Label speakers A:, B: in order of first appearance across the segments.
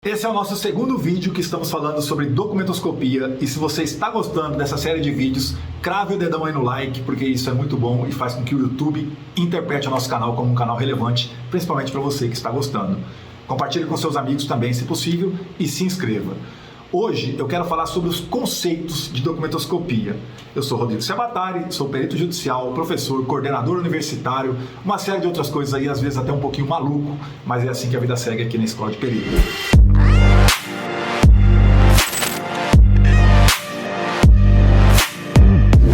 A: Esse é o nosso segundo vídeo que estamos falando sobre documentoscopia, e se você está gostando dessa série de vídeos, crave o dedão aí no like, porque isso é muito bom e faz com que o YouTube interprete o nosso canal como um canal relevante, principalmente para você que está gostando. Compartilhe com seus amigos também, se possível, e se inscreva. Hoje eu quero falar sobre os conceitos de documentoscopia. Eu sou Rodrigo Sabatari, sou perito judicial, professor, coordenador universitário, uma série de outras coisas aí, às vezes até um pouquinho maluco, mas é assim que a vida segue aqui na Escola de Perito.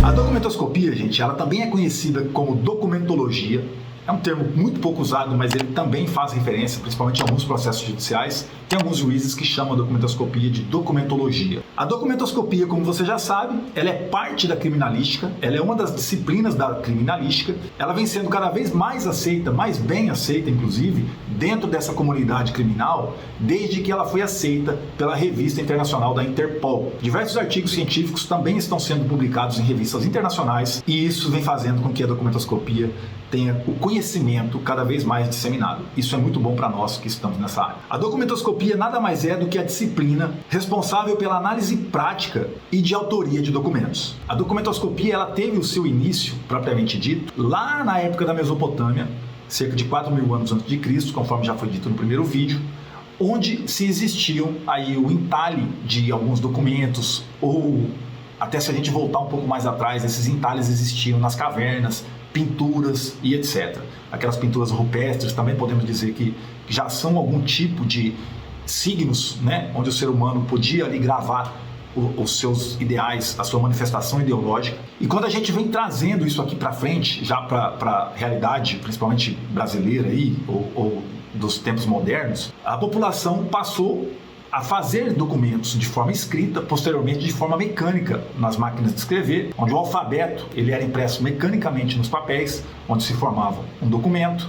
A: A documentoscopia, gente, ela também é conhecida como documentologia. É um termo muito pouco usado, mas ele também faz referência, principalmente em alguns processos judiciais. Tem alguns juízes que chamam a documentoscopia de documentologia. A documentoscopia, como você já sabe, ela é parte da criminalística, ela é uma das disciplinas da criminalística. Ela vem sendo cada vez mais aceita, mais bem aceita, inclusive, dentro dessa comunidade criminal, desde que ela foi aceita pela Revista Internacional da Interpol. Diversos artigos científicos também estão sendo publicados em revistas internacionais, e isso vem fazendo com que a documentoscopia tenha o conhecimento cada vez mais disseminado. Isso é muito bom para nós que estamos nessa área. A documentoscopia nada mais é do que a disciplina responsável pela análise prática e de autoria de documentos. A documentoscopia ela teve o seu início, propriamente dito, lá na época da Mesopotâmia, cerca de 4.000 anos antes de Cristo, conforme já foi dito no primeiro vídeo, onde se existiam aí o entalhe de alguns documentos, ou até se a gente voltar um pouco mais atrás, esses entalhes existiam nas cavernas, pinturas e etc. Aquelas pinturas rupestres também podemos dizer que já são algum tipo de signos, né, onde o ser humano podia ali gravar os seus ideais, a sua manifestação ideológica. E quando a gente vem trazendo isso aqui para frente, já para a realidade, principalmente brasileira aí, ou dos tempos modernos, a população passou a fazer documentos de forma escrita, posteriormente de forma mecânica nas máquinas de escrever, onde o alfabeto ele era impresso mecanicamente nos papéis, onde se formava um documento.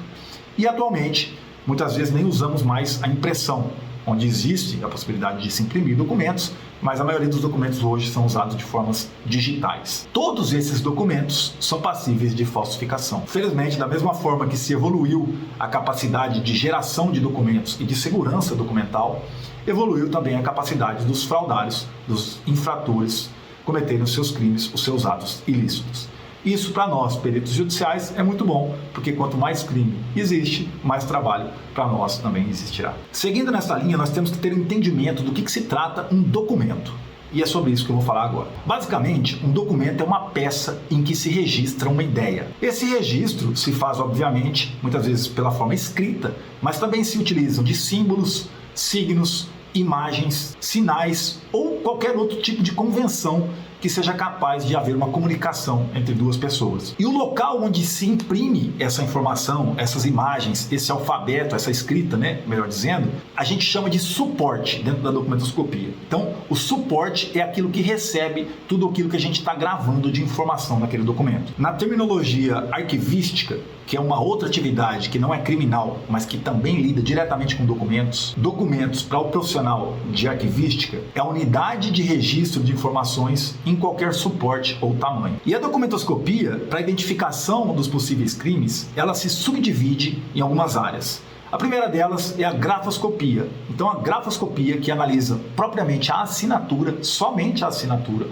A: E atualmente, muitas vezes nem usamos mais a impressão, onde existe a possibilidade de se imprimir documentos, mas a maioria dos documentos hoje são usados de formas digitais. Todos esses documentos são passíveis de falsificação. Felizmente, da mesma forma que se evoluiu a capacidade de geração de documentos e de segurança documental, evoluiu também a capacidade dos fraudários, dos infratores, cometerem os seus crimes, os seus atos ilícitos. Isso, para nós, peritos judiciais, é muito bom, porque quanto mais crime existe, mais trabalho para nós também existirá. Seguindo nessa linha, nós temos que ter um entendimento do que se trata um documento. E é sobre isso que eu vou falar agora. Basicamente, um documento é uma peça em que se registra uma ideia. Esse registro se faz, obviamente, muitas vezes pela forma escrita, mas também se utilizam de símbolos, signos, imagens, sinais ou qualquer outro tipo de convenção que seja capaz de haver uma comunicação entre duas pessoas. E o local onde se imprime essa informação, essas imagens, esse alfabeto, essa escrita, né, melhor dizendo, a gente chama de suporte dentro da documentoscopia. Então, o suporte é aquilo que recebe tudo aquilo que a gente está gravando de informação naquele documento. Na terminologia arquivística, que é uma outra atividade que não é criminal, mas que também lida diretamente com documentos, documentos para o profissional de arquivística é a unidade de registro de informações em qualquer suporte ou tamanho. E a documentoscopia, para a identificação dos possíveis crimes, ela se subdivide em algumas áreas. A primeira delas é a grafoscopia. Então, a grafoscopia, que analisa propriamente a assinatura, somente a assinatura,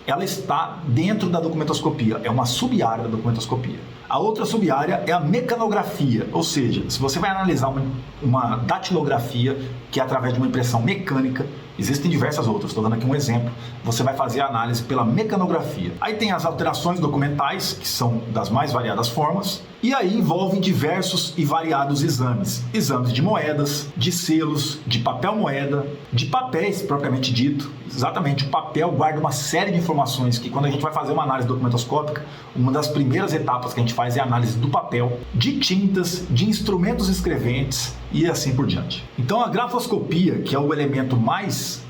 A: ela está dentro da documentoscopia, é uma sub-área da documentoscopia. A outra sub-área é a mecanografia, ou seja, se você vai analisar uma datilografia, que é através de uma impressão mecânica, existem diversas outras, estou dando aqui um exemplo, você vai fazer a análise pela mecanografia. Aí tem as alterações documentais, que são das mais variadas formas, e aí envolvem diversos e variados exames. Exames de moedas, de selos, de papel moeda, de papéis propriamente dito. Exatamente, o papel guarda uma série de informações que quando a gente vai fazer uma análise documentoscópica, uma das primeiras etapas que a gente faz é a análise do papel, de tintas, de instrumentos escreventes e assim por diante. Então a grafoscopia, que é o elemento mais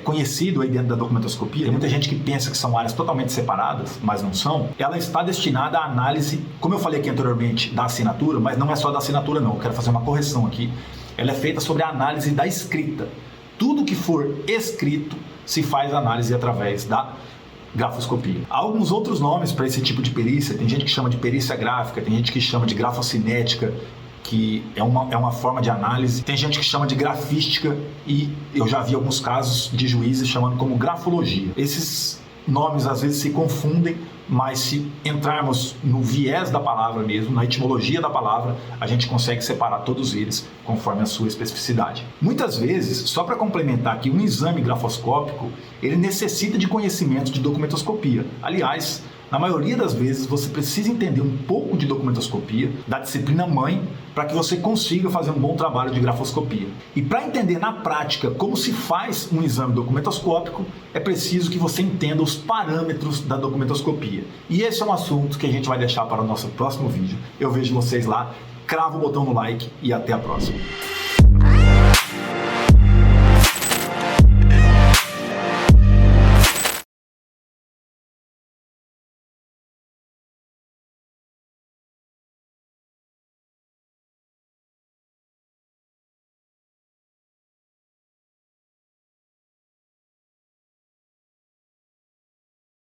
A: conhecido aí dentro da documentoscopia, tem muita gente que pensa que são áreas totalmente separadas, mas não são. Ela está destinada à análise, como eu falei aqui anteriormente, da assinatura, mas não é só da assinatura não, eu quero fazer uma correção aqui. Ela é feita sobre a análise da escrita. Tudo que for escrito se faz análise através da grafoscopia. Há alguns outros nomes para esse tipo de perícia, tem gente que chama de perícia gráfica, tem gente que chama de grafocinética, que é uma forma de análise. Tem gente que chama de grafística e eu já vi alguns casos de juízes chamando como grafologia. Esses nomes às vezes se confundem, mas se entrarmos no viés da palavra mesmo, na etimologia da palavra, a gente consegue separar todos eles conforme a sua especificidade. Muitas vezes, só para complementar aqui, um exame grafoscópico, ele necessita de conhecimento de documentoscopia. Aliás, na maioria das vezes você precisa entender um pouco de documentoscopia, da disciplina mãe, para que você consiga fazer um bom trabalho de grafoscopia. E para entender na prática como se faz um exame documentoscópico, é preciso que você entenda os parâmetros da documentoscopia. E esse é um assunto que a gente vai deixar para o nosso próximo vídeo. Eu vejo vocês lá, crava o botão no like e até a próxima.